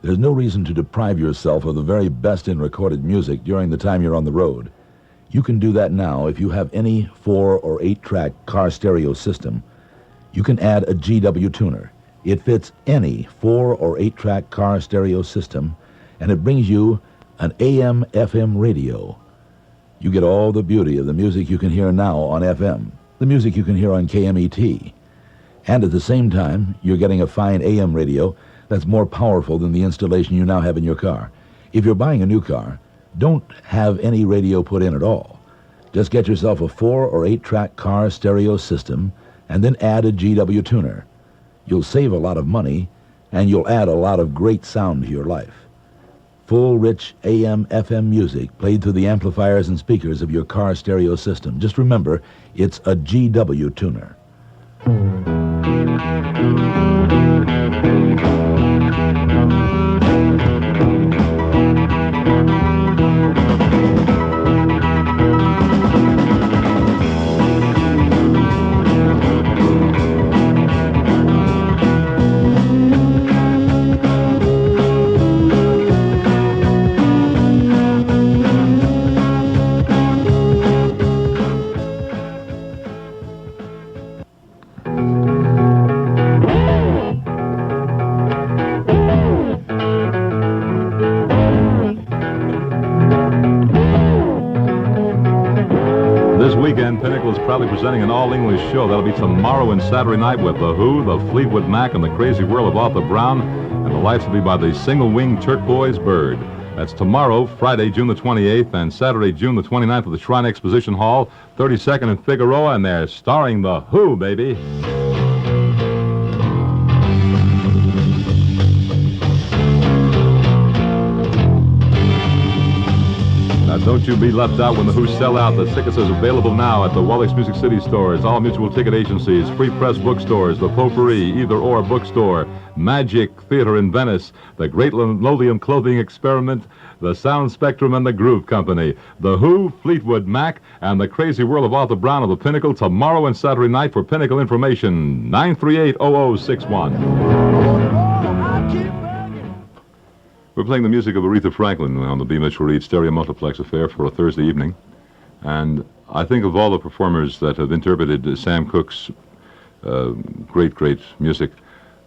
There's no reason to deprive yourself of the very best in recorded music during the time you're on the road. You can do that now if you have any 4 or 8-track car stereo system. You can add a GW tuner. It fits any 4 or 8-track car stereo system, and it brings you an AM/FM radio. You get all the beauty of the music you can hear now on FM, the music you can hear on KMET. And at the same time, you're getting a fine AM radio that's more powerful than the installation you now have in your car. If you're buying a new car, don't have any radio put in at all. Just get yourself a 4 or 8-track car stereo system and then add a GW tuner. You'll save a lot of money, and you'll add a lot of great sound to your life. Full, rich AM/FM music played through the amplifiers and speakers of your car stereo system. Just remember, it's a GW tuner. Pinnacle is proudly presenting an all-English show. That'll be tomorrow and Saturday night with The Who, the Fleetwood Mac, and the Crazy World of Arthur Brown. And the lights will be by the single-winged turquoise bird. That's tomorrow, Friday, June the 28th, and Saturday, June the 29th at the Shrine Exposition Hall, 32nd and Figueroa, and they're starring The Who, baby. Don't you be left out when The Who sell out. The tickets are available now at the Wallace Music City stores, all mutual ticket agencies, Free Press bookstores, the Potpourri, Either Or bookstore, Magic Theater in Venice, the Great Linoleum Clothing Experiment, the Sound Spectrum, and the Groove Company. The Who, Fleetwood Mac, and the Crazy World of Arthur Brown of the Pinnacle tomorrow and Saturday night. For Pinnacle information, 938-0061. We're playing the music of Aretha Franklin on the B. Mitchell Reed Stereo Multiplex Affair for a Thursday evening. And I think of all the performers that have interpreted Sam Cooke's great music,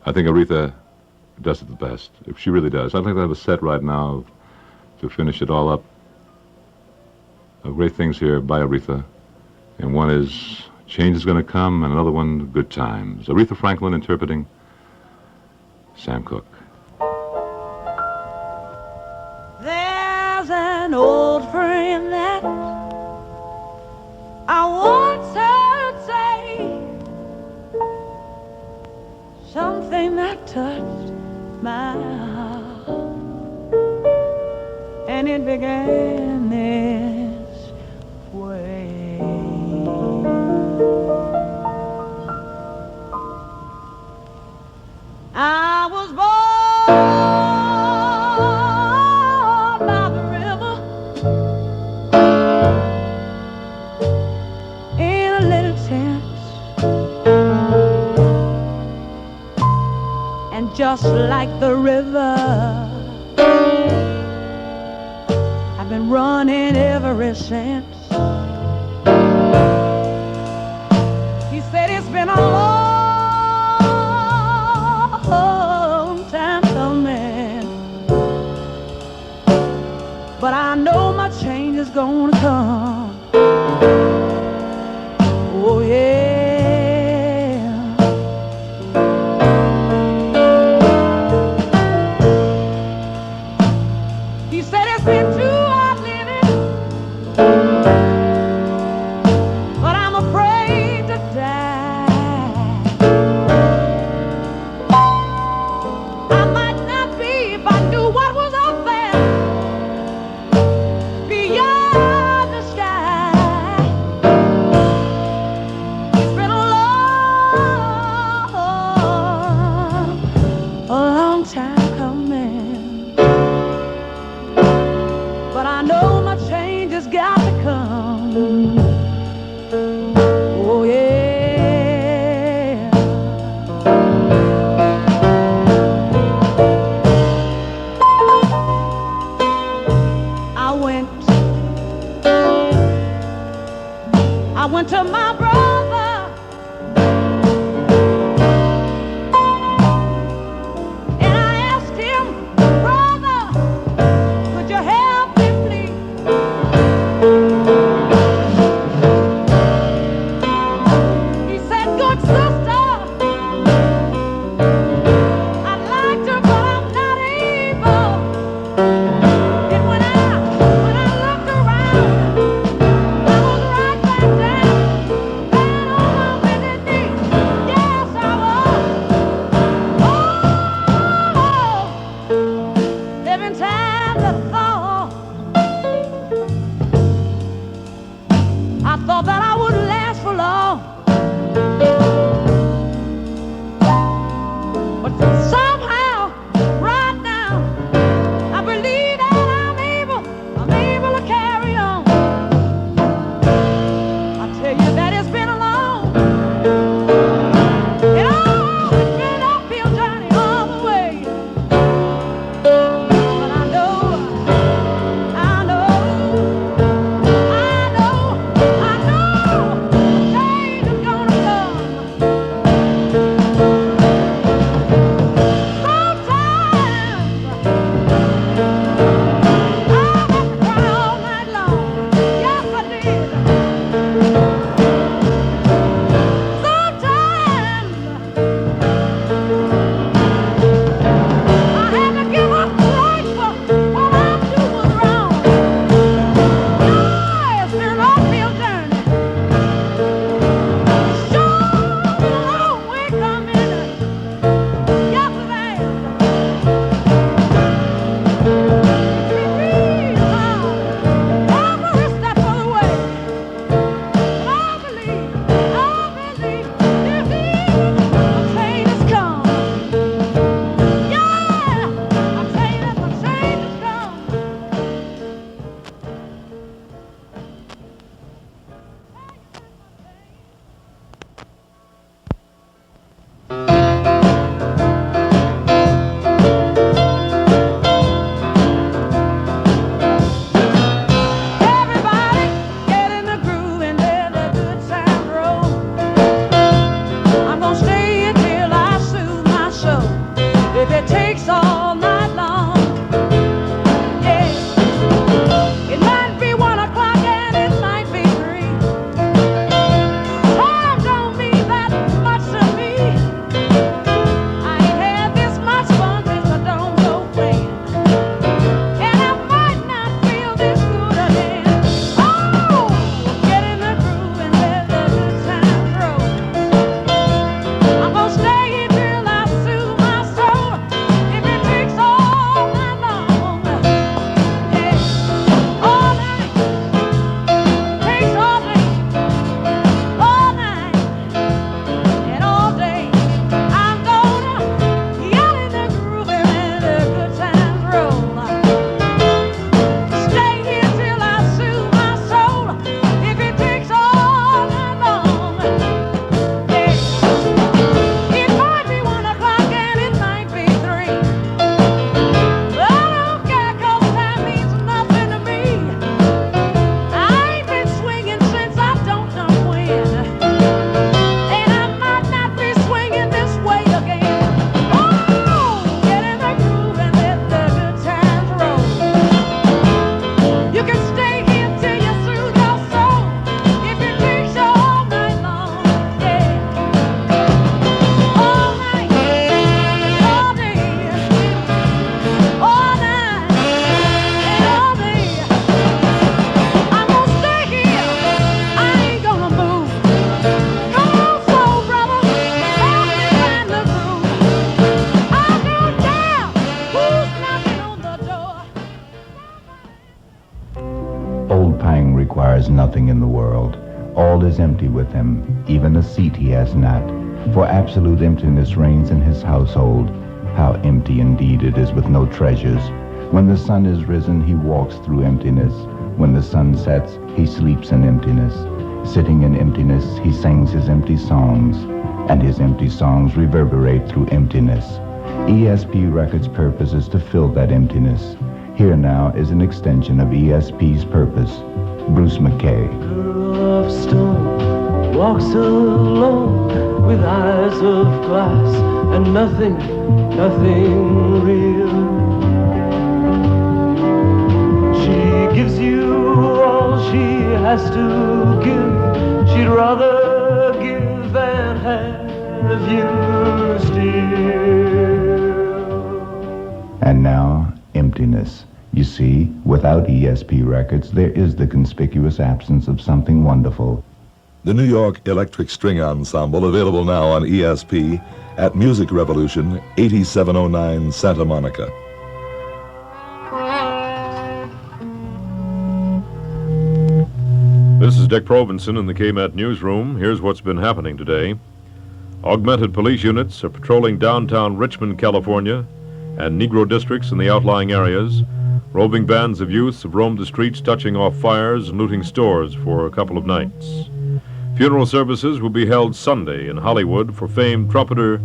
I think Aretha does it the best. She really does. I'd like to have a set right now to finish it all up of great things here by Aretha. And one is Change Is Gonna Come, and another one, Good Times. Aretha Franklin interpreting Sam Cooke. There's an old friend that I once heard say something that touched my heart, and it began this way. I was born just like the river, I've been running ever since. He said it's been a long time coming, but I know my change is gonna come. Oh yeah. let it fall. I thought that I wouldn't last for long, but somehow, right now, I believe that I'm able to carry on. I tell you that it's been a long, it's been an uphill journey all the way. But I know, change is gonna come. Requires nothing in the world. All is empty with him, even a seat he has not. For absolute emptiness reigns in his household. How empty indeed it is with no treasures. When the sun is risen, he walks through emptiness. When the sun sets, he sleeps in emptiness. Sitting in emptiness, he sings his empty songs, and his empty songs reverberate through emptiness. ESP Records' purpose is to fill that emptiness. Here now is an extension of ESP's purpose. Bruce McKay. Girl of stone walks alone with eyes of glass and nothing real. She gives you all she has to give. She'd rather give than have you still. And now, emptiness. You see, without ESP Records, there is the conspicuous absence of something wonderful. The New York Electric String Ensemble, available now on ESP at Music Revolution, 8709 Santa Monica. This is Dick Provenson in the KMET newsroom. Here's what's been happening today. Augmented police units are patrolling downtown Richmond, California, and Negro districts in the outlying areas. Roving bands of youths have roamed the streets, touching off fires and looting stores for a couple of nights. Funeral services will be held Sunday in Hollywood for famed trumpeter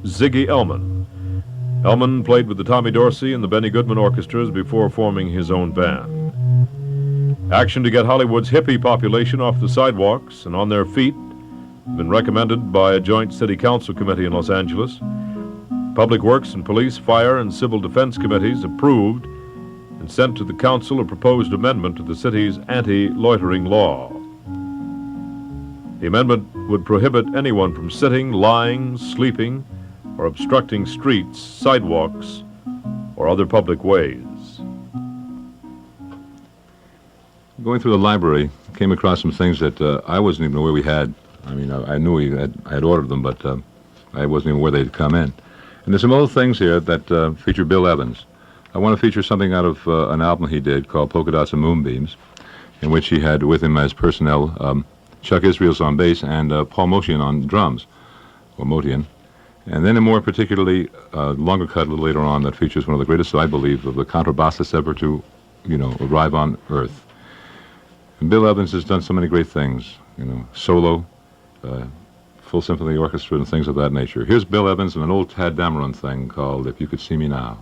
Ziggy Elman. Elman played with the Tommy Dorsey and the Benny Goodman orchestras before forming his own band. Action to get Hollywood's hippie population off the sidewalks and on their feet has been recommended by a joint city council committee in Los Angeles. Public Works and Police, Fire, and Civil Defense committees approved and sent to the council a proposed amendment to the city's anti-loitering law. The amendment would prohibit anyone from sitting, lying, sleeping, or obstructing streets, sidewalks, or other public ways. Going through the library, came across some things that I wasn't even aware we had. I mean, I knew I had ordered them, but I wasn't even aware they'd come in. And there's some old things here that feature Bill Evans. I want to feature something out of an album he did called Polka Dots and Moonbeams, in which he had with him as personnel Chuck Israels on bass and Paul Motian on drums, or Motian. And then a more particularly longer cut a little later on that features one of the greatest, I believe, of the contrabasses ever to, arrive on Earth. And Bill Evans has done so many great things, solo, full symphony orchestra, and things of that nature. Here's Bill Evans and an old Tad Dameron thing called If You Could See Me Now.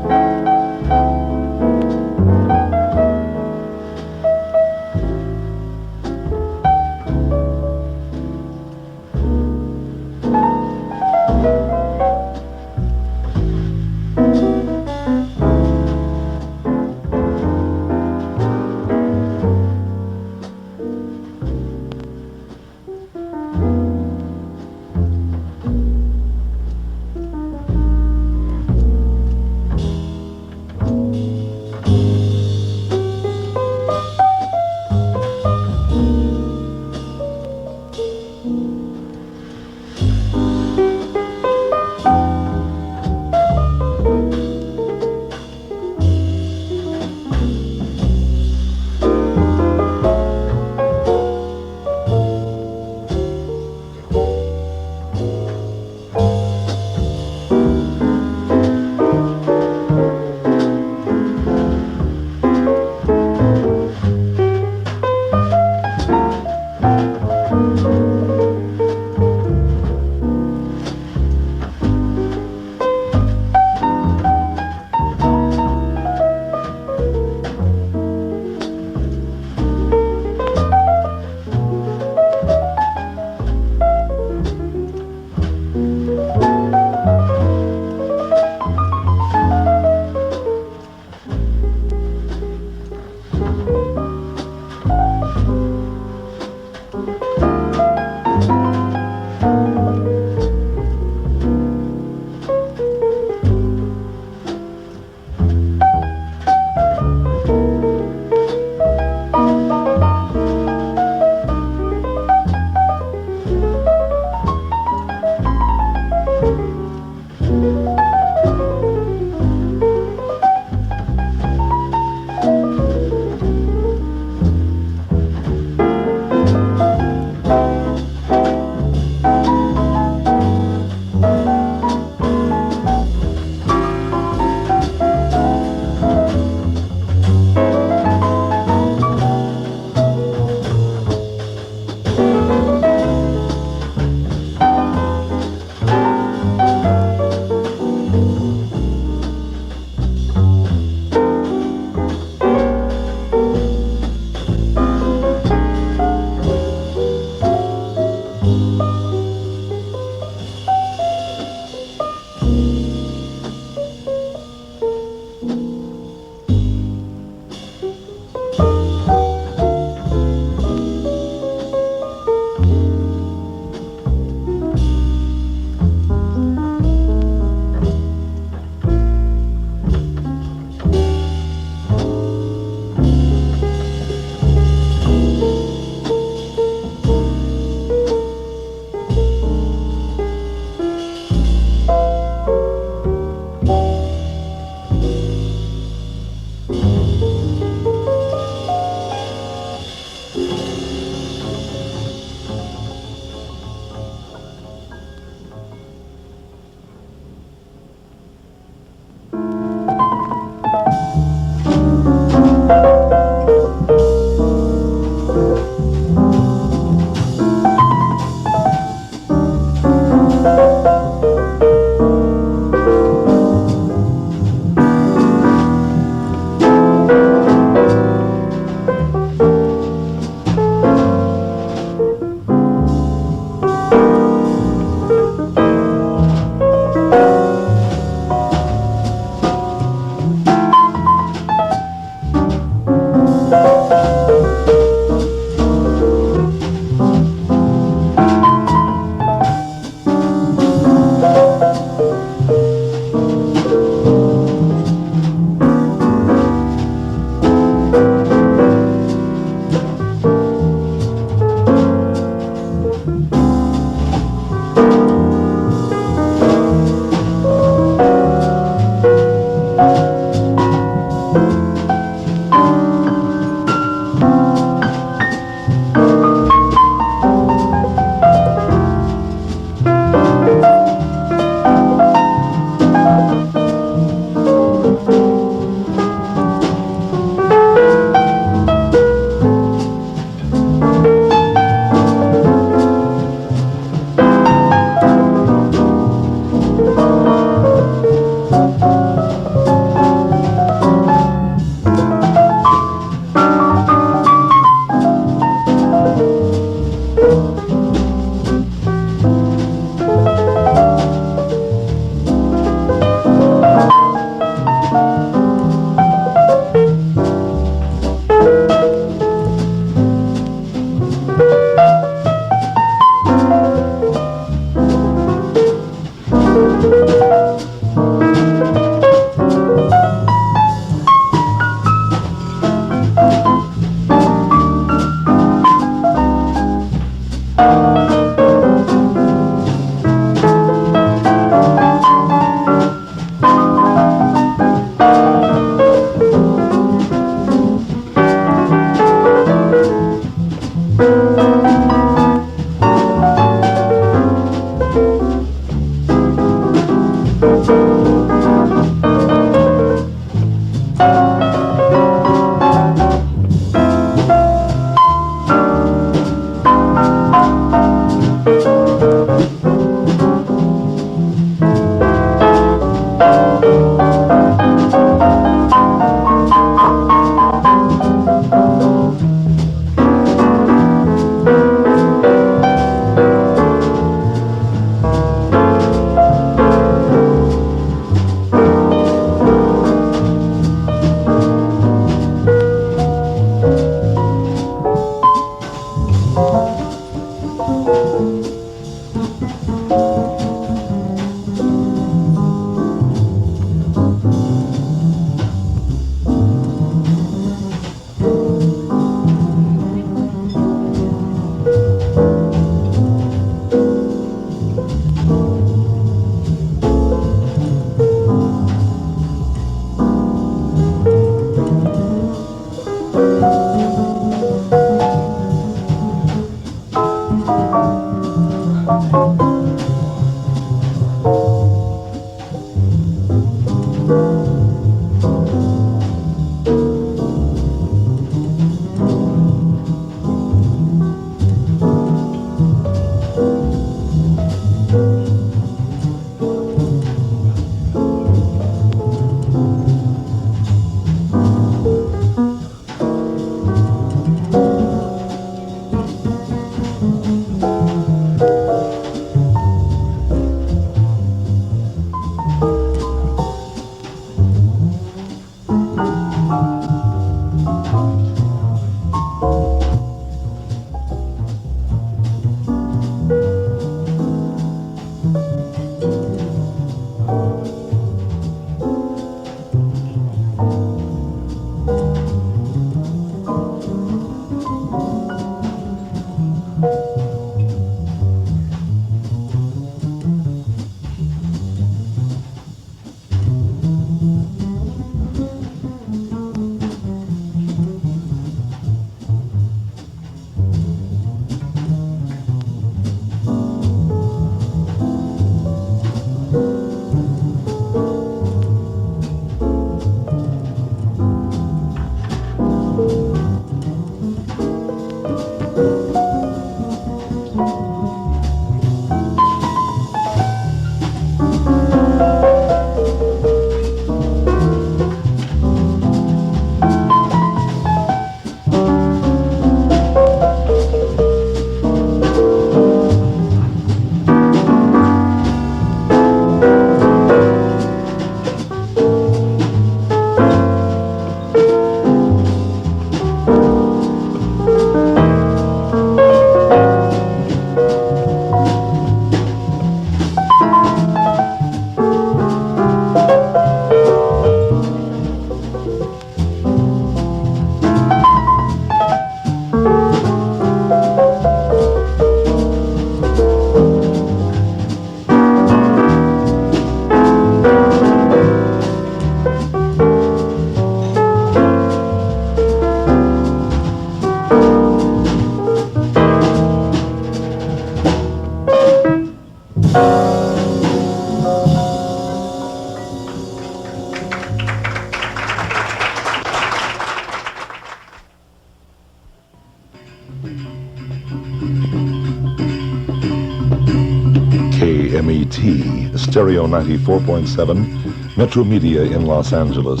KMET, Stereo 94.7, Metro Media in Los Angeles.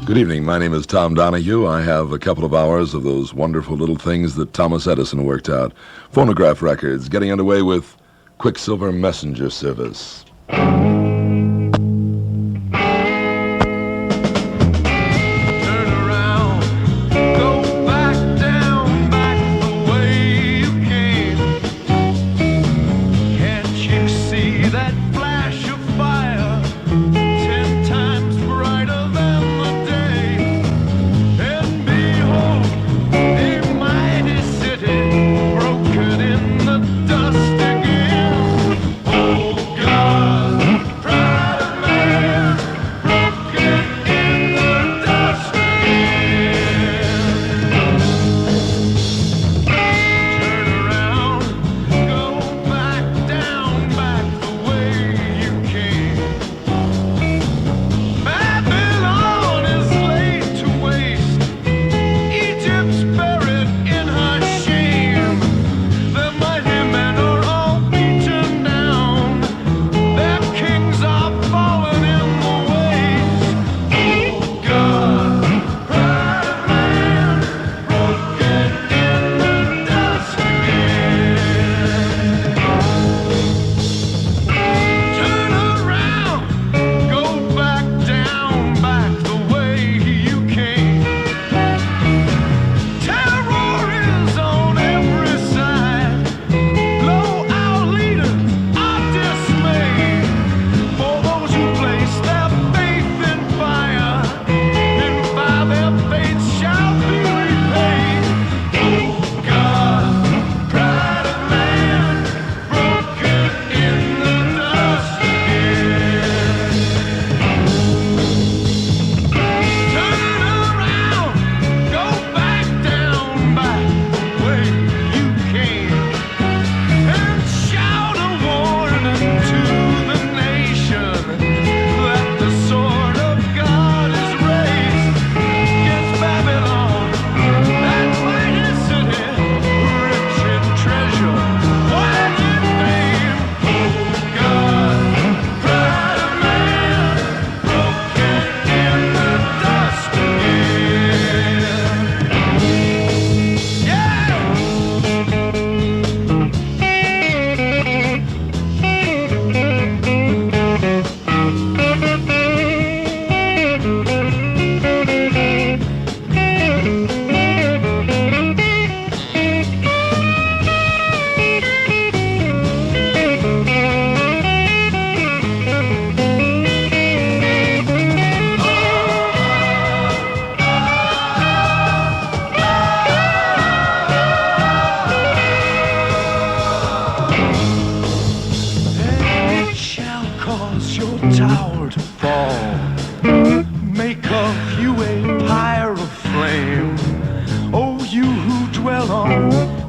Good evening. My name is Tom Donahue. I have a couple of hours of those wonderful little things that Thomas Edison worked out. Phonograph records, getting underway with Quicksilver Messenger Service. Broken in the dust again. Oh God.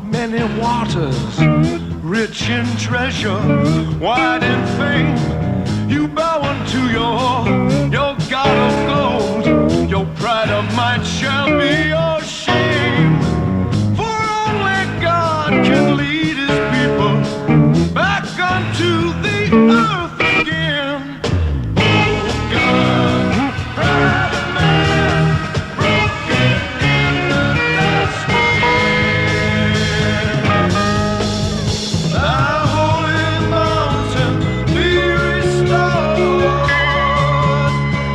many waters, rich in treasure, wide in fame. You bow unto your God of gold. Your pride of might shall be your shame. For only God can lead his people back unto the earth again. Oh God, pride of man, broken in the dust again. Thy holy mountain be restored.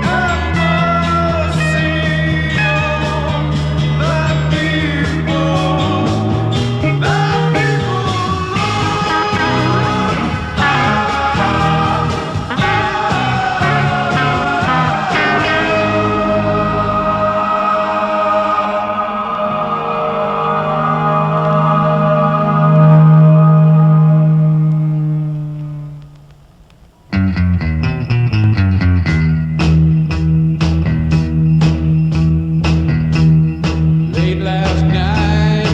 Have mercy on thy people, Late last night.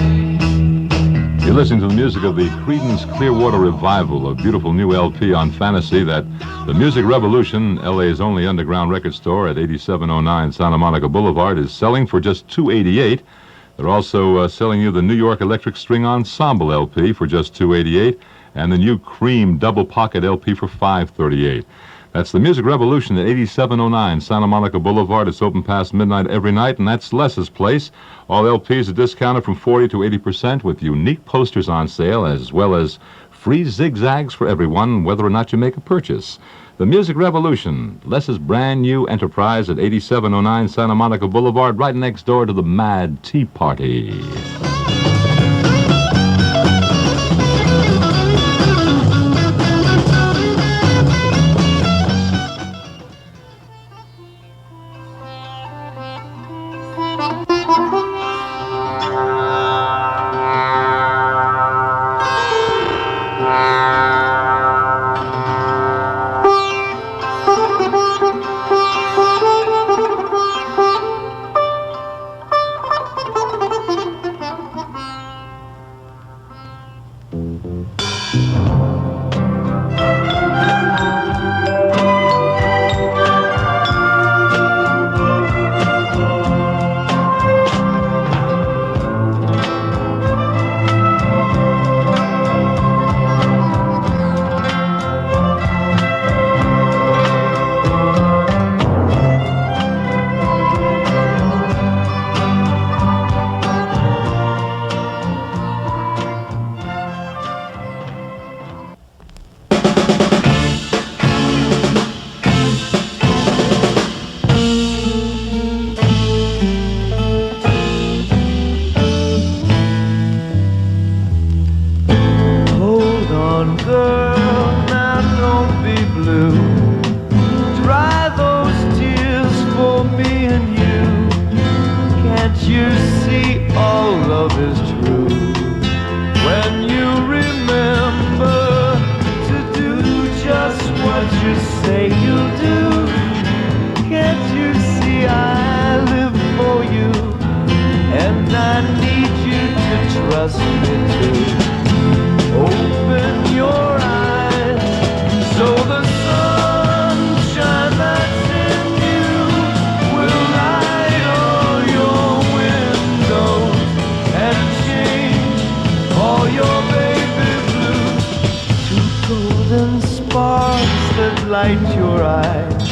You're listening to the music of the Creedence Clearwater Revival, a beautiful new LP on Fantasy that the Music Revolution, LA's only underground record store at 8709 Santa Monica Boulevard, is selling for just $288. They're also selling you the New York Electric String Ensemble LP for just $288 and the new Cream Double Pocket LP for $538. That's the Music Revolution at 8709 Santa Monica Boulevard. It's open past midnight every night, and that's Les's place. All LPs are discounted from 40 to 80% with unique posters on sale, as well as free zigzags for everyone, whether or not you make a purchase. The Music Revolution, Les's brand new enterprise at 8709 Santa Monica Boulevard, right next door to the Mad Tea Party. Hold on, girl, now don't be blue. Dry those tears for me and you. Can't you see all love is true? When you remember to do just what you say you'll do. Can't you see I live for you? And I need you to trust me too. Open your eyes so the sunshine that's in you will light all your windows and change all your baby blues to golden sparks that light your eyes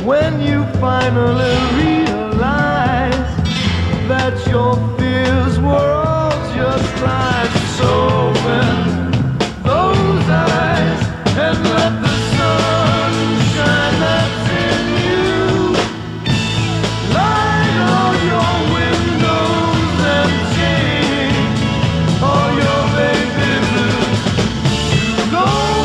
when you finally realize that your fears were all just lies. So open those eyes and let the sunshine that's in you light all your windows and change all your baby blues to gold.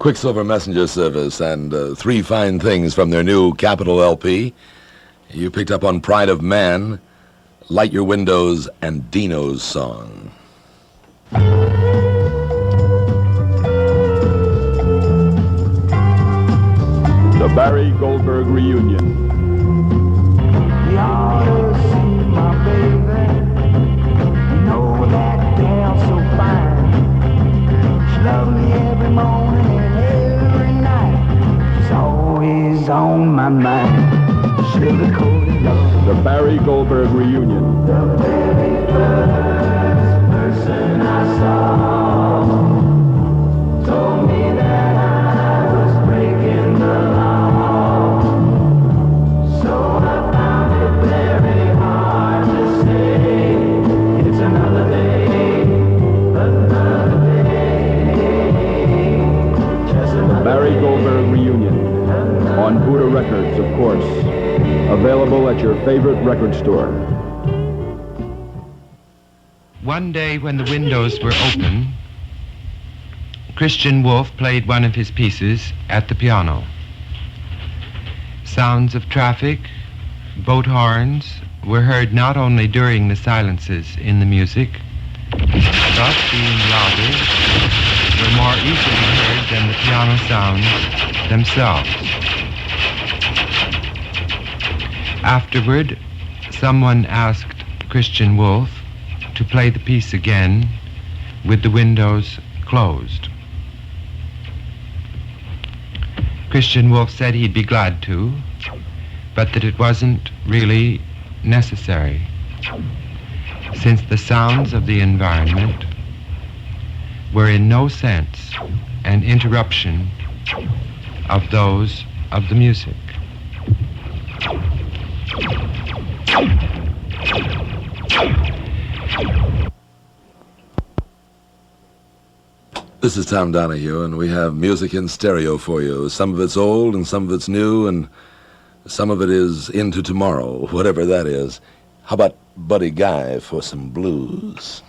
Quicksilver Messenger Service and Three Fine Things from their new Capitol LP. You picked up on Pride of Man, Light Your Windows, and Dino's Song. The Barry Goldberg Reunion. You ought to see my baby. You know that gal so fine. She loves me every morning and every night. She's always on my mind. Sugar-coated love. The Barry Goldberg Reunion. The very first person I saw told me that I was breaking the law. So I found it very hard to say. It's another day, just The another Barry Goldberg Reunion. On Buddha Records, of course. Available at your favorite record store. One day when the windows were open, Christian Wolff played one of his pieces at the piano. Sounds of traffic, boat horns were heard not only during the silences in the music, but being louder, were more easily heard than the piano sounds themselves. Afterward, someone asked Christian Wolff to play the piece again with the windows closed. Christian Wolff said he'd be glad to, but that it wasn't really necessary, since the sounds of the environment were in no sense an interruption of those of the music. This is Tom Donahue, and we have music in stereo for you. Some of it's old, and some of it's new, and some of it is into tomorrow, whatever that is. How about Buddy Guy for some blues?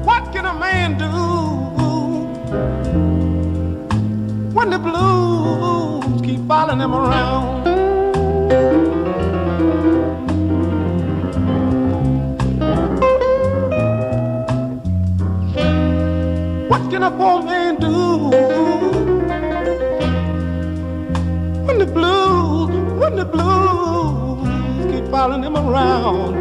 What can a man do when the blues keep following him around? What can a poor man do when the blues keep following him around?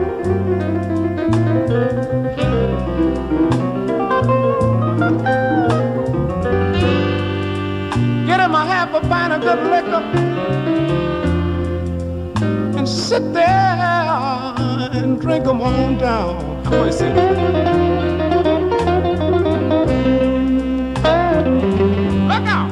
Get him a half a pint of good liquor and sit there and drink 'em on down. How do I say that? Look out!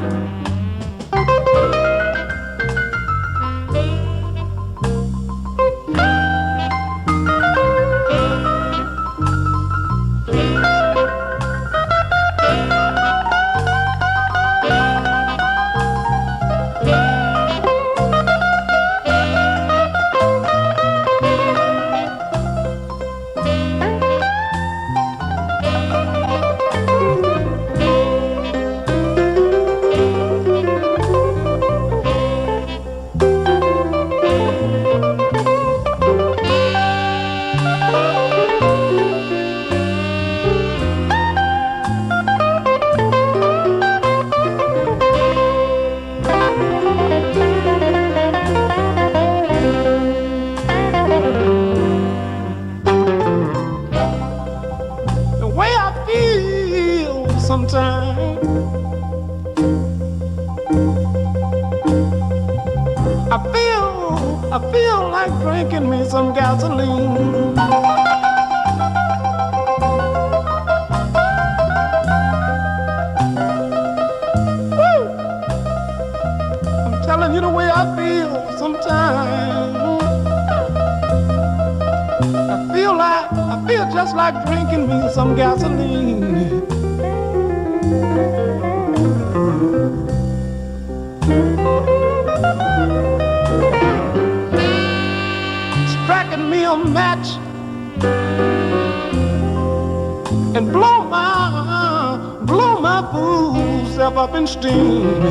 sometime. I feel like drinking me some gasoline. Woo! I'm telling you the way I feel sometimes. I feel just like drinking me some gasoline. Striking me a match and blow my fool self up in steam.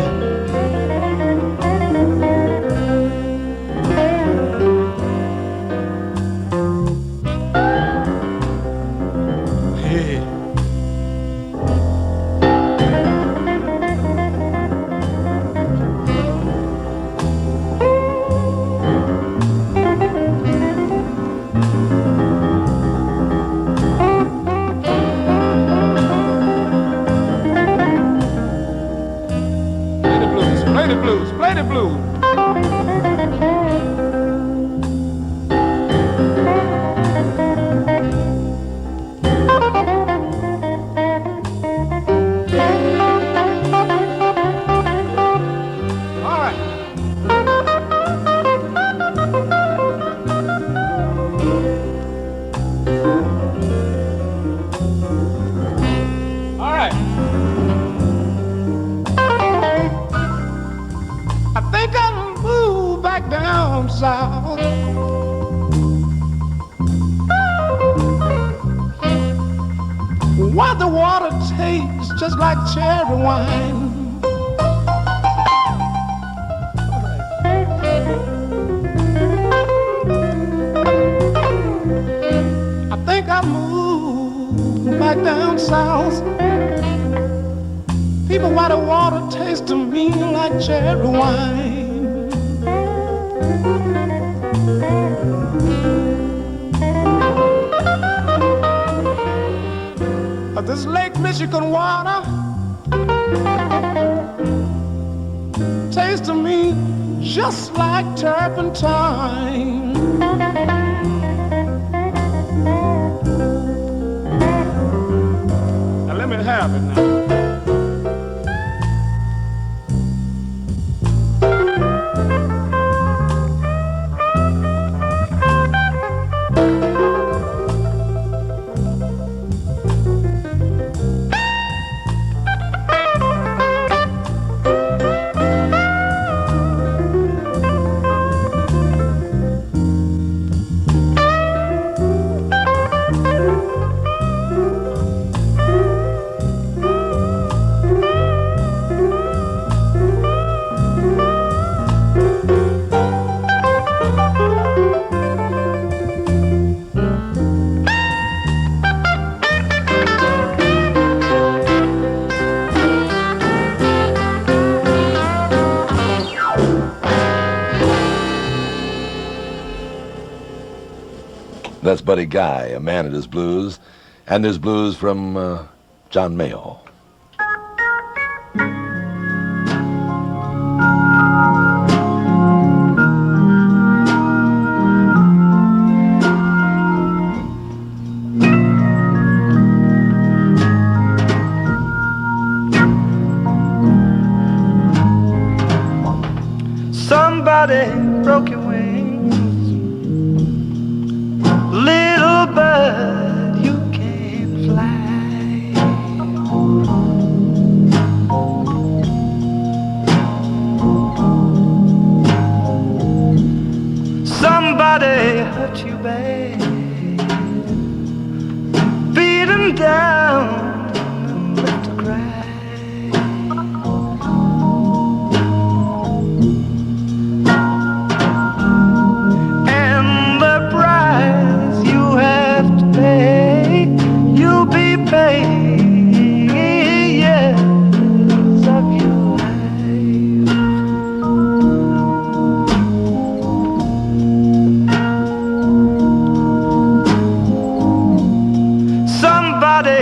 Play the blues. All right. All right. I think I'll move back down south. Why the water tastes just like cherry wine. I think I'll move back down south. People, why the water tastes to me like cherry wine. This Lake Michigan water tastes to me just like turpentine. Now let me have it now. That's Buddy Guy, a man at his blues. And there's blues from John Mayall. Somebody broke your wings. Little bird, you can't fly. Somebody hurt you bad, beat him down and left to cry. Years of your life. Somebody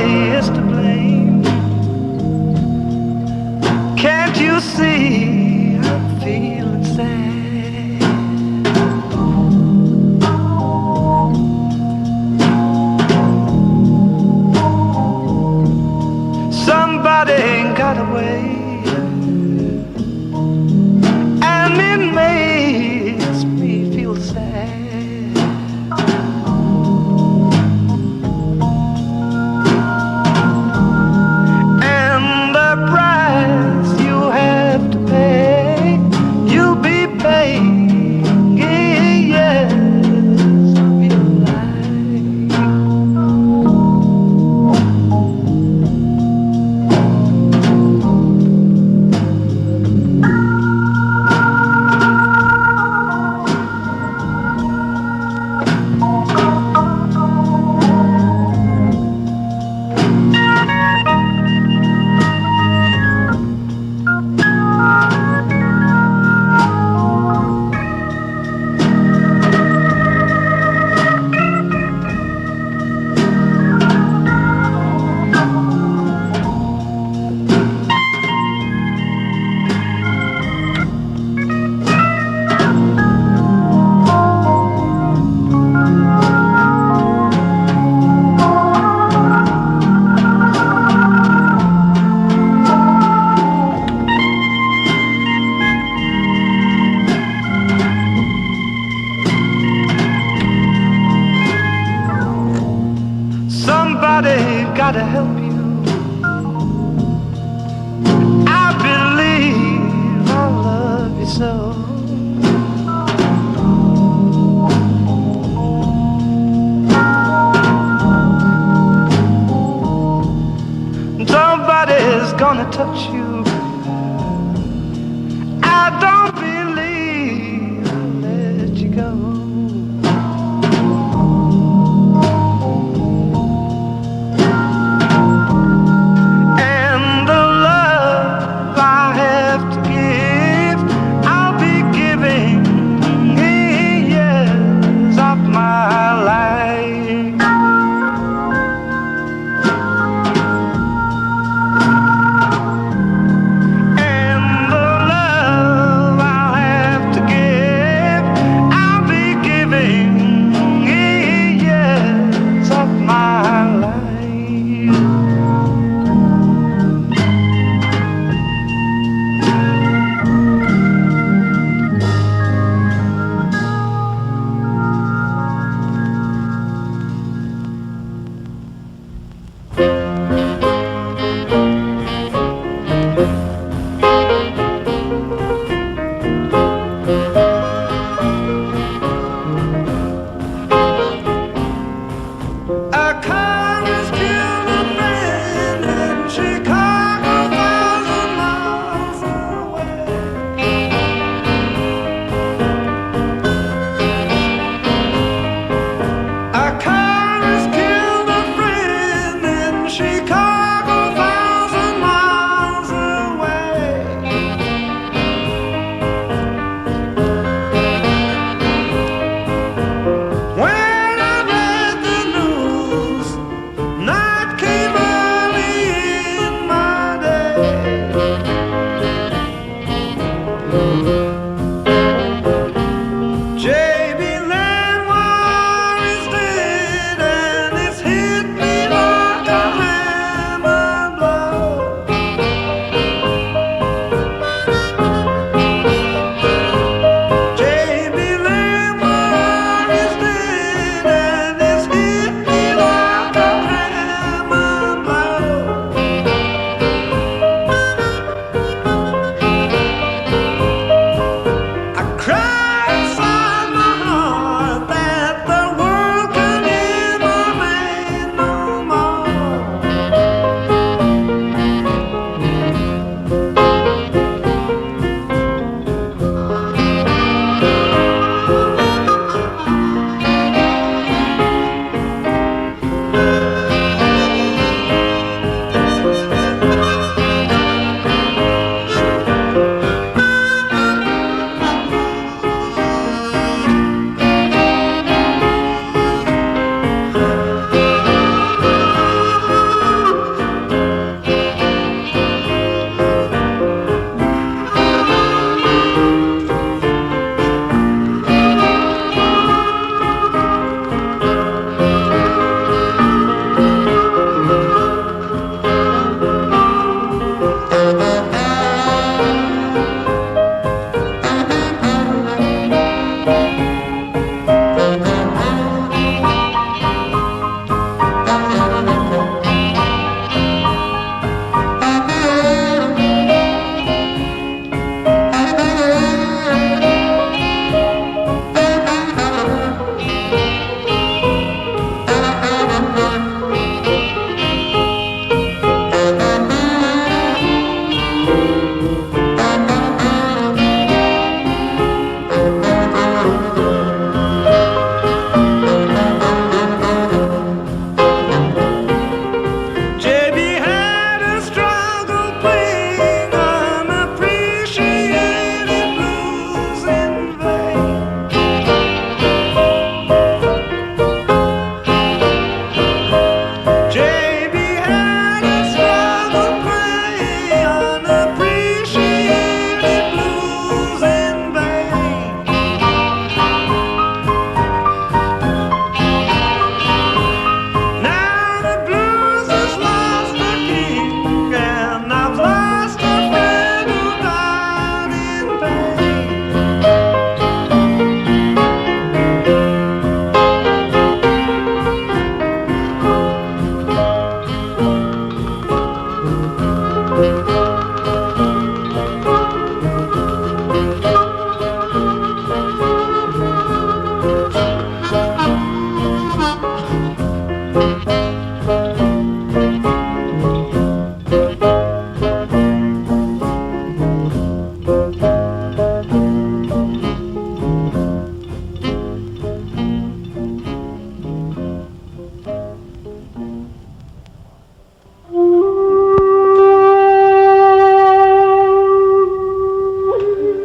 Somebody gotta help you. I believe I love you so. Somebody's gonna touch you. I don't believe I'll let you go. And the love I have to give, I'll be giving years of my life.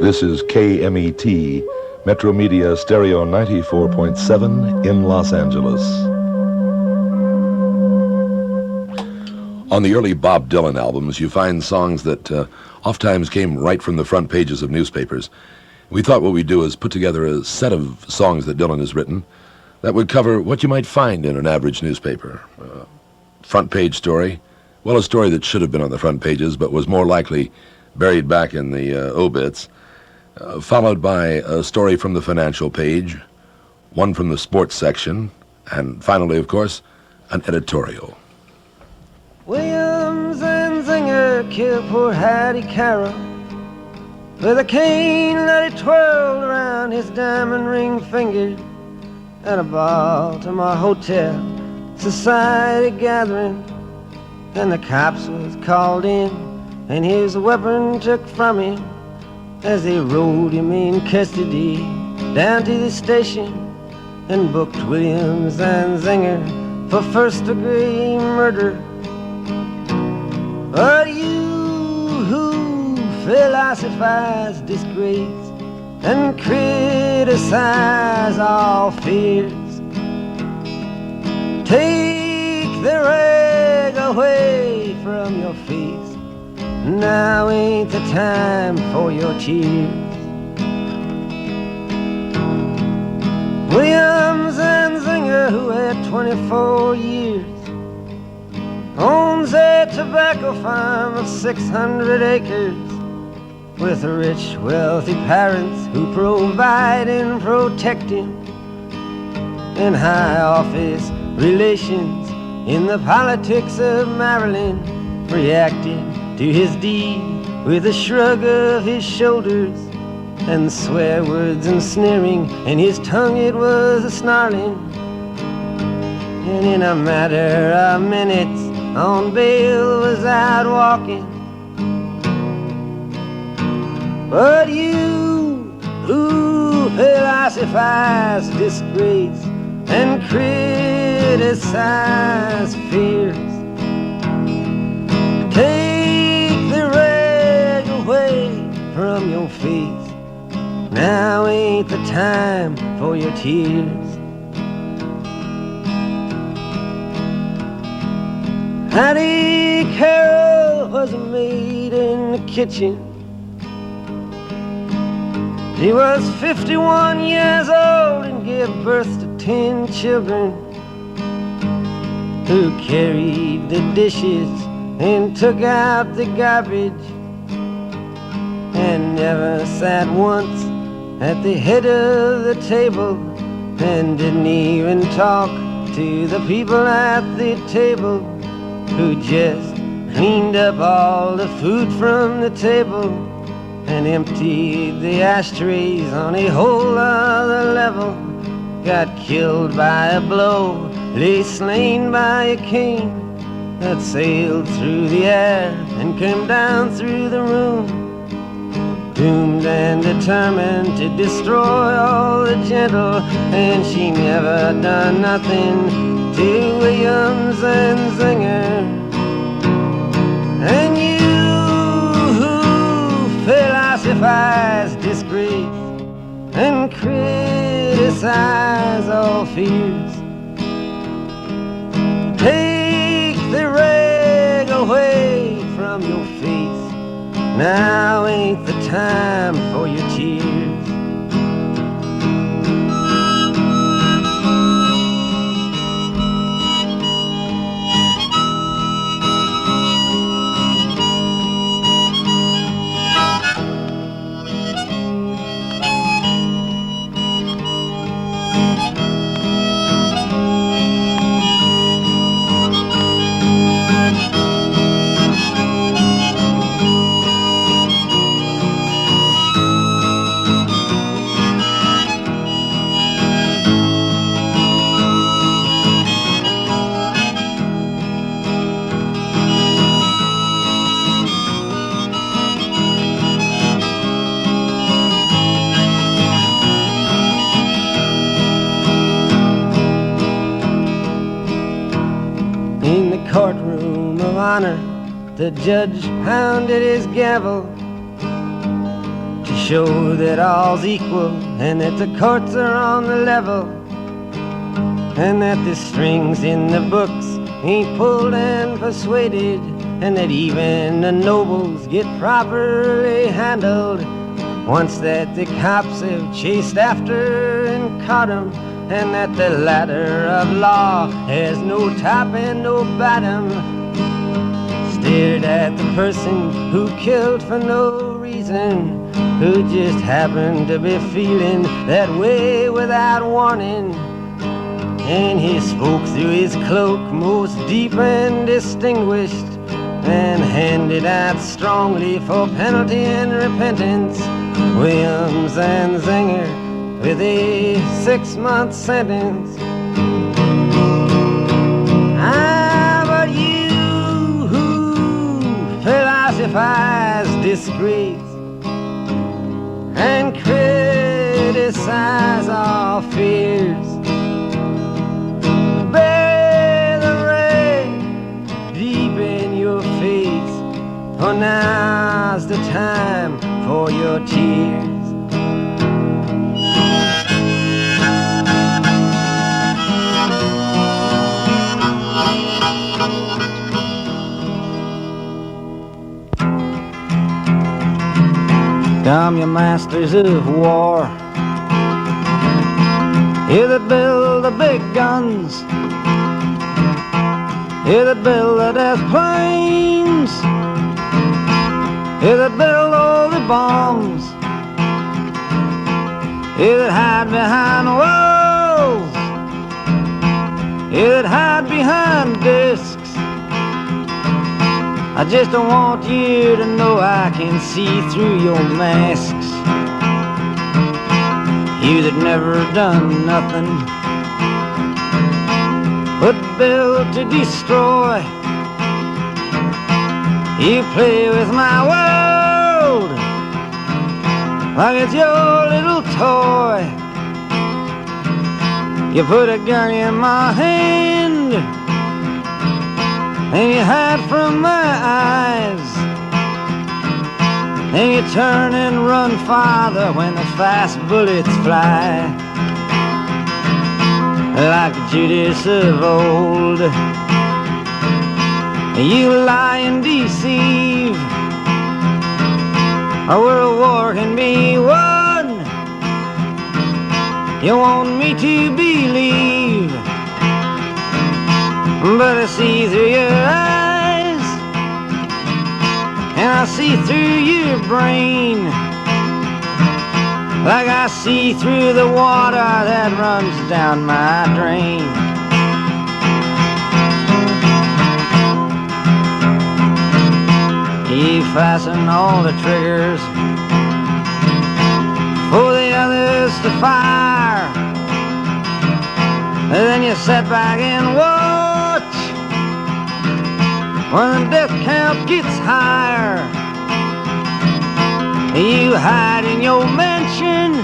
This is KMET, Metro Media Stereo 94.7 in Los Angeles. On the early Bob Dylan albums, you find songs that oftentimes came right from the front pages of newspapers. We thought what we'd do is put together a set of songs that Dylan has written that would cover what you might find in an average newspaper. Front page story, well, a story that should have been on the front pages but was more likely buried back in the obits. Followed by a story from the financial page, one from the sports section, and finally, of course, an editorial. Williams and Zinger killed poor Hattie Carroll with a cane that he twirled around his diamond ring finger at a Baltimore hotel society gathering. And the cops was called in and his weapon took from him as they rode him in custody down to the station and booked Williams and Zinger for first-degree murder. But you who philosophize disgrace and criticize all fears, take the rag away from your face. Now ain't the time for your tears. Williams and Zinger, who had 24 years, owns a tobacco farm of 600 acres with rich, wealthy parents who provide and protect him, and high office relations in the politics of Maryland reacted to his deed with a shrug of his shoulders and swear words and sneering, and his tongue it was a snarling. And in a matter of minutes on bail was out walking. But you who philosophize disgrace and criticize fears, take the rag away from your face. Now ain't the time for your tears. Hattie Carroll was a maid in the kitchen. She was 51 years old and gave birth to 10 children, who carried the dishes and took out the garbage, and never sat once at the head of the table, and didn't even talk to the people at the table, who just cleaned up all the food from the table and emptied the ashtrays on a whole other level. Got killed by a blow, lay slain by a cane that sailed through the air and came down through the room, doomed and determined to destroy all the gentle, and she never done nothing to Williams and Zinger. And you who philosophize disgrace and criticize all fears, take the rag away from your face. Now ain't the time for your tears. honor, the judge pounded his gavel to show that all's equal and that the courts are on the level, and that the strings in the books ain't pulled and persuaded, and that even the nobles get properly handled once that the cops have chased after and caught 'em, and that the ladder of law has no top and no bottom. Stared at the person who killed for no reason, who just happened to be feeling that way without warning. And he spoke through his cloak most deep and distinguished, and handed out strongly for penalty and repentance Williams and Zinger with a 6-month sentence. But you who philosophize disgrace and criticize our fears, bear the rain deep in your face, for now's the time for your tears. Come, you masters of war, you that build the big guns, you that build the death planes, you that build all the bombs, you that hide behind walls, you that hide behind discs. I just don't want you to know I can see through your masks. You that never done nothing but build to destroy. You play with my world like it's your little toy. You put a gun in my hand and you hide from my eyes, and you turn and run farther when the fast bullets fly. Like Judas of old, you lie and deceive. A world war can be won. You want me to believe, but I see through your eyes, and I see through your brain, like I see through the water that runs down my drain. You fasten all the triggers for the others to fire, and then you sit back and watch when the death count gets higher. You hide in your mansion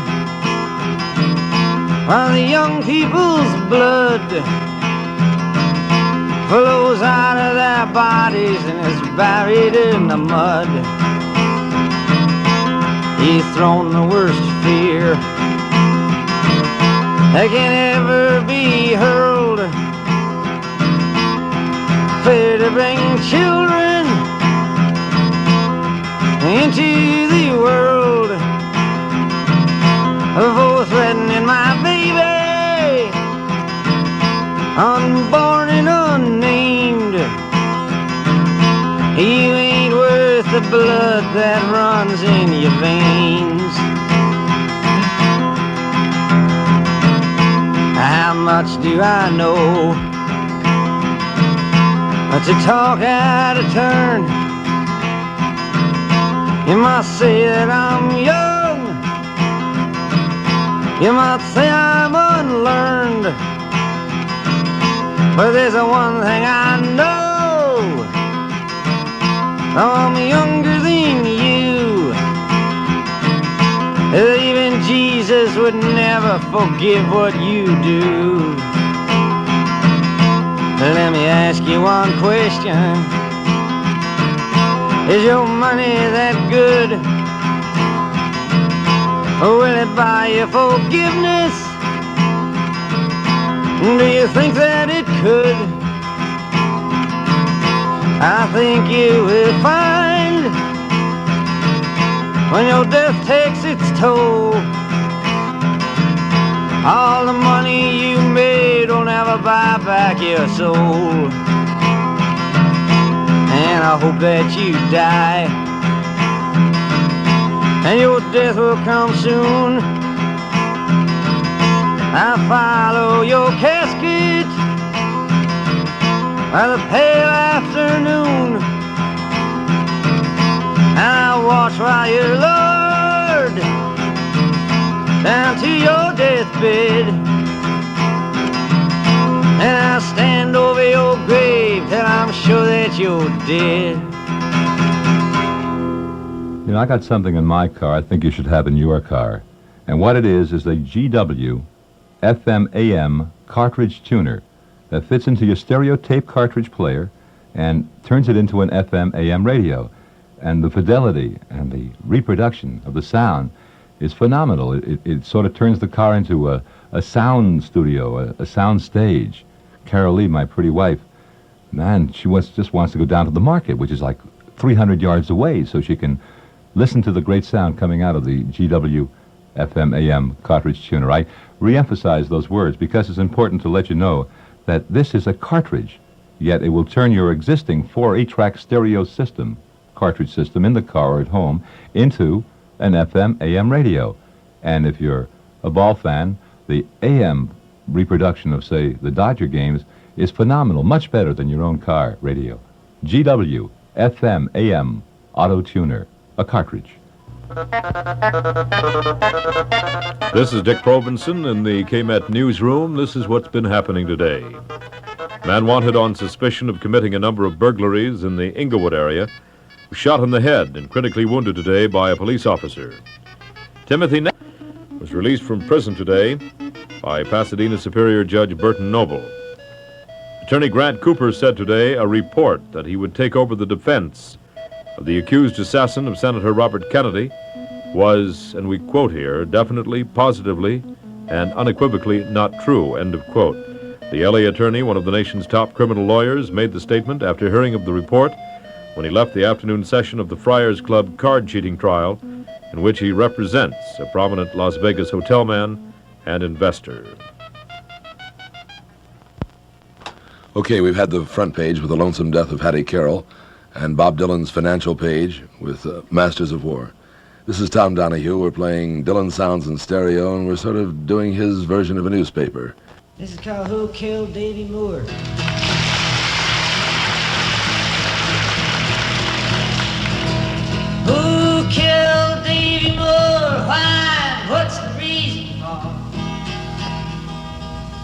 while the young people's blood flows out of their bodies and is buried in the mud. You've thrown the worst fear that can ever be hurled, fear to bring children into the world, for threatening my baby, unborn and unnamed. You ain't worth the blood that runs in your veins. How much do I know to talk out of turn? You might say that I'm young, you might say I'm unlearned, but there's one thing I know, I'm younger than you. Even Jesus would never forgive what you do. Let me ask you one question. Is your money that good? Or will it buy you forgiveness? Do you think that it could? I think you will find when your death takes its toll, all the money you made will never buy back your soul. And I hope that you die, and your death will come soon. I follow your casket by the pale afternoon, and I watch while you're lowered down to your deathbed, and I stand over your grave till I'm sure that you're dead. You know, I got something in my car I think you should have in your car. And what it is a GW FM AM cartridge tuner that fits into your stereo tape cartridge player and turns it into an FM AM radio. And the fidelity and the reproduction of the sound is phenomenal. It sort of turns the car into a sound studio, a sound stage. Carol Lee, my pretty wife, man, she just wants to go down to the market, which is like 300 yards away, so she can listen to the great sound coming out of the GW FM AM cartridge tuner. I re-emphasize those words because it's important to let you know that this is a cartridge, yet it will turn your existing 4 8-track stereo system, cartridge system in the car or at home, into an FM AM radio. And if you're a ball fan, the AM reproduction of, say, the Dodger games is phenomenal, much better than your own car radio. GW FM AM auto tuner, a cartridge. This is Dick Provenson in the KMET newsroom. This is what's been happening today. Man wanted on suspicion of committing a number of burglaries in the Inglewood area was shot in the head and critically wounded today by a police officer. Timothy was released from prison today by Pasadena Superior Judge Burton Noble. Attorney Grant Cooper said today a report that he would take over the defense of the accused assassin of Senator Robert Kennedy was, and we quote here, definitely, positively, and unequivocally not true, end of quote. The LA attorney, one of the nation's top criminal lawyers, made the statement after hearing of the report when he left the afternoon session of the Friars Club card cheating trial, in which he represents a prominent Las Vegas hotel man and investor. Okay, we've had the front page with the lonesome death of Hattie Carroll and Bob Dylan's financial page with Masters of War. This is Tom Donahue. We're playing Dylan Sounds in stereo, and we're sort of doing his version of a newspaper. This is called Who Killed Davy Moore? Who killed Davy Moore? Why? What's the reason for?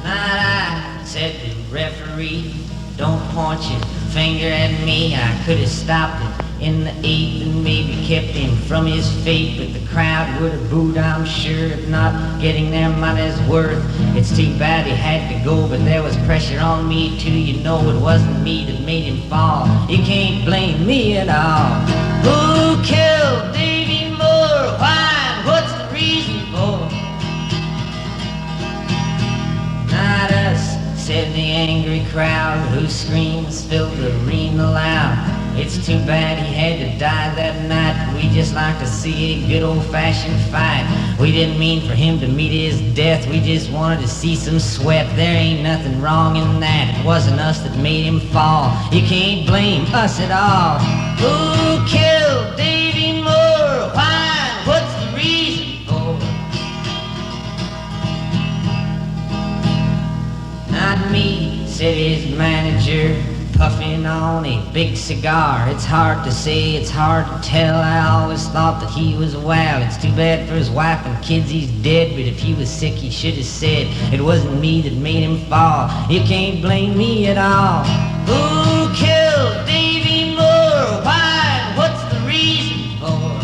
Not I, said the referee. Don't point your finger at me. I could have stopped it in the 8th and maybe kept him from his fate, but the crowd would have booed, I'm sure, if not getting their money's worth. It's too bad he had to go, but there was pressure on me too. You know it wasn't me that made him fall. You can't blame me at all. Who killed Davy Moore? Why? What's the reason for? Not us, said the angry crowd, whose screams filled the arena loud. It's too bad he had to die that night. We just like to see a good old-fashioned fight. We didn't mean for him to meet his death. We just wanted to see some sweat. There ain't nothing wrong in that. It wasn't us that made him fall. You can't blame us at all. Who killed Davy Moore? Why? What's the reason for? Not me, said his manager, puffing on a big cigar. It's hard to say, it's hard to tell. I always thought that he was wild. It's too bad for his wife and kids he's dead, but if he was sick he should have said it wasn't me that made him fall. You can't blame me at all. Who killed Davy Moore? Why? What's the reason for?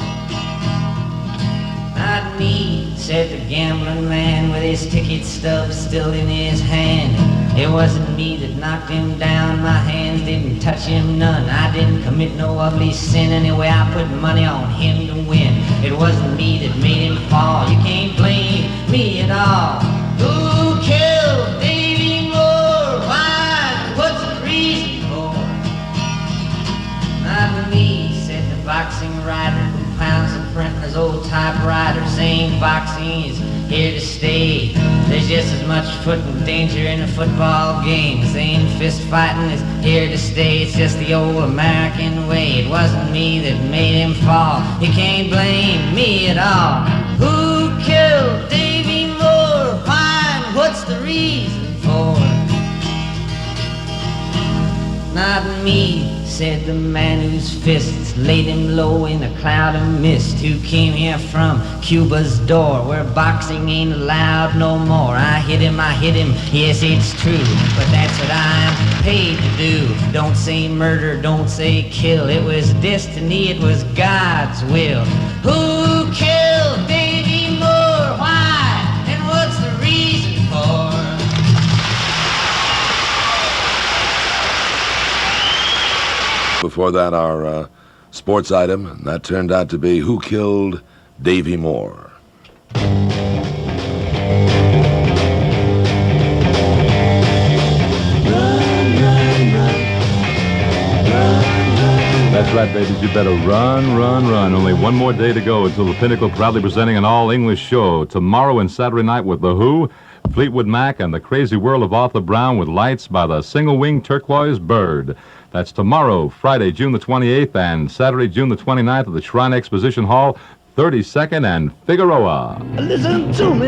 Not me, said the gambling man with his ticket stub still in his hand. It wasn't me that knocked him down, my hands didn't touch him none. I didn't commit no ugly sin anyway, I put money on him to win. It wasn't me that made him fall, you can't blame me at all. Who killed Davy Moore? Why? What's the reason for? Not me, said the boxing writer who pounds the printer's old typewriter, saying boxing is here to stay. There's just as much foot and danger in a football game. Saying fist fighting is here to stay. It's just the old American way. It wasn't me that made him fall. You can't blame me at all. Who killed Davy Moore? Why? What's the reason for it? Not me, said the man whose fists laid him low in a cloud of mist, who came here from Cuba's door, where boxing ain't allowed no more. I hit him, yes it's true, but that's what I'm paid to do. Don't say murder, don't say kill, it was destiny, it was God's will. Who killed Davy Moore? Why? And what's the reason for? Before that, our sports item, and that turned out to be Who Killed Davy Moore? That's right, babies. You better run, run, run. Only one more day to go until the Pinnacle proudly presenting an all-English show tomorrow and Saturday night with The Who, Fleetwood Mac, and The Crazy World of Arthur Brown with lights by the single-winged turquoise bird. That's tomorrow, Friday, June the 28th, and Saturday, June the 29th at the Shrine Exposition Hall, 32nd and Figueroa. Listen to me,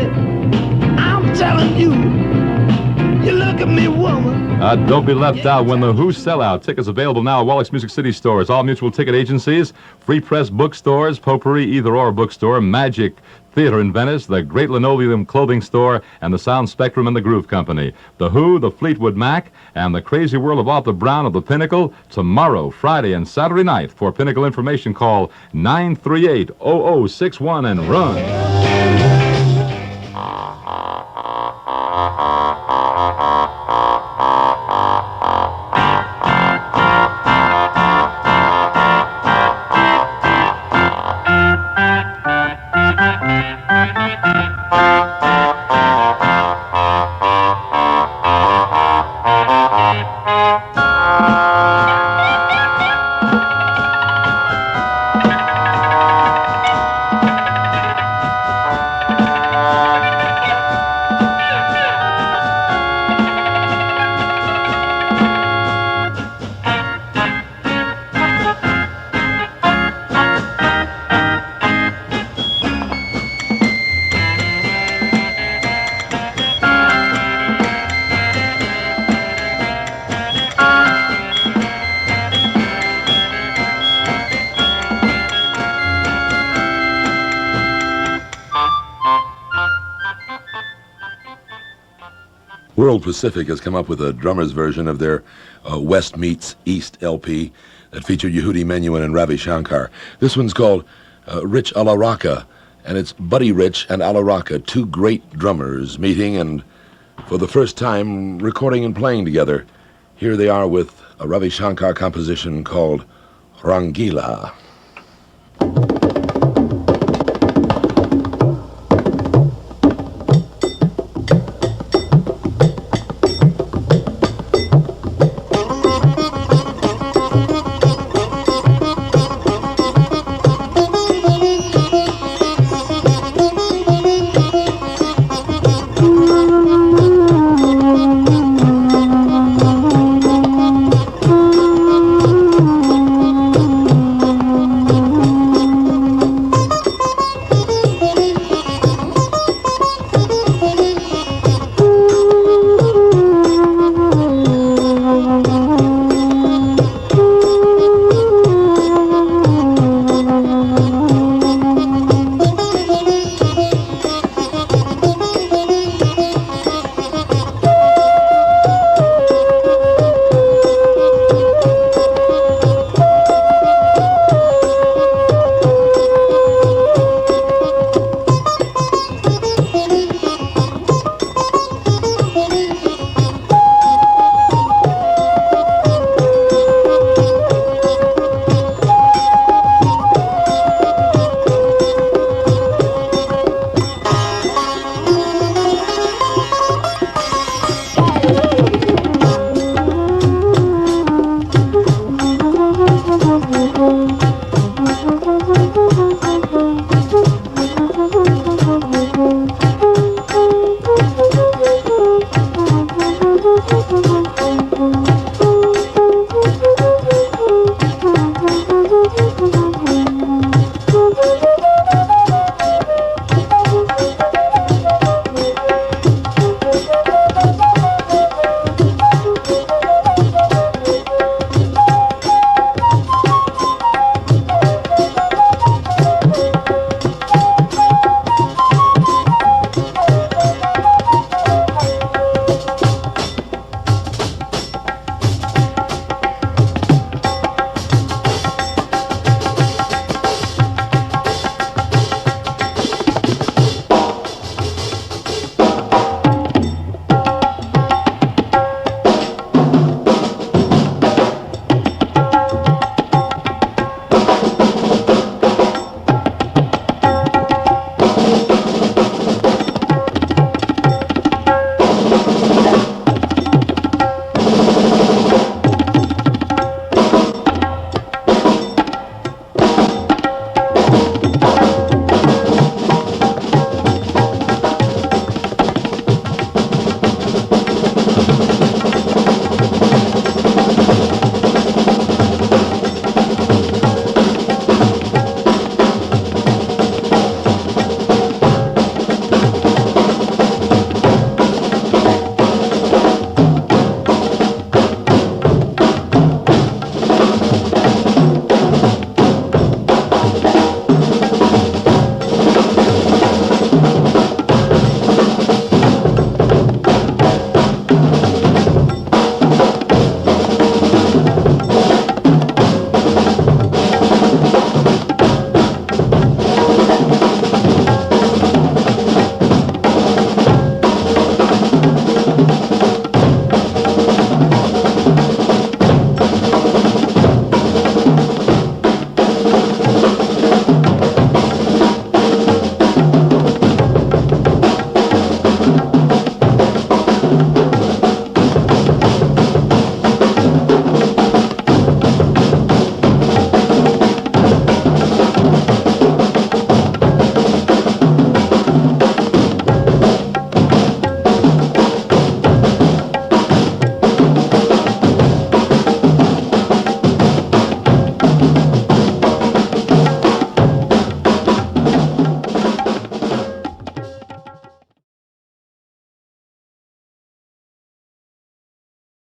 I'm telling you, you look at me, woman. Don't be left out when The Who sell out. Tickets available now at Wallack's Music City stores, all mutual ticket agencies, Free Press bookstores, Potpourri Either-Or bookstore, Magic Theater in Venice, the Great Linoleum Clothing Store, and the Sound Spectrum and the Groove Company. The Who, the Fleetwood Mac, and the Crazy World of Arthur Brown of the Pinnacle tomorrow, Friday, and Saturday night. For Pinnacle information, call 938-0061 and run. World Pacific has come up with a drummer's version of their West Meets East LP that featured Yehudi Menuhin and Ravi Shankar. This one's called Rich a la Rocca, and it's Buddy Rich and a la Rocca, two great drummers meeting and for the first time recording and playing together. Here they are with a Ravi Shankar composition called Rangila.